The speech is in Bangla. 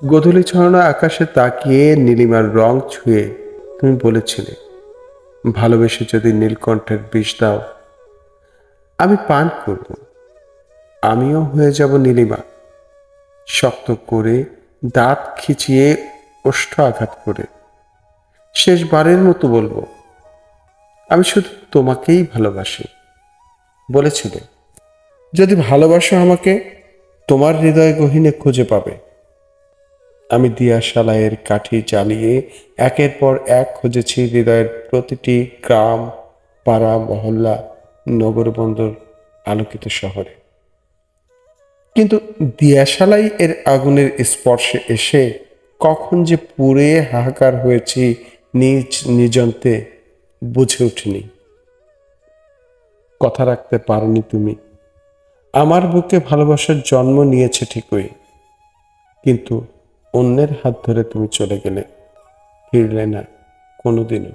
গোধূলি ছড়ানো আকাশে তাকিয়ে নীলিমার রং ছুঁয়ে তুমি বলেছিলে, ভালোবেসে যদি নীলকণ্ঠের বিষ দাও, আমি পান করব, আমিও হয়ে যাব নীলিমা। শক্ত করে দাঁত খিচিয়ে ওষ্ঠ আঘাত করে শেষবারের মতো বলবো, আমি শুধু তোমাকেই ভালোবাসি। বলেছিলে, যদি ভালোবাসো আমাকে, তোমার হৃদয় গহীনে খুঁজে পাবে। আমি দিয়াশালাইয়ের কাঠি জ্বালিয়ে একের পর এক খুঁজেছি হৃদয়ের প্রতিটি গ্রাম, পাড়া, মহল্লা, নগরবন্দর, আলোকিত শহরে। কিন্তু দিয়াশালাই এর আগুনের স্পর্শে এসে কখন যে পুড়ে হাহাকার হয়েছি নিজ নিজন্তে, বুঝে উঠিনি। কথা রাখতে পারোনি তুমি। আমার বুকে ভালোবাসার জন্ম নিয়েছে ঠিকই, কিন্তু অন্যের হাত ধরে তুমি চলে গেলে, ফিরলে না কোনোদিনও।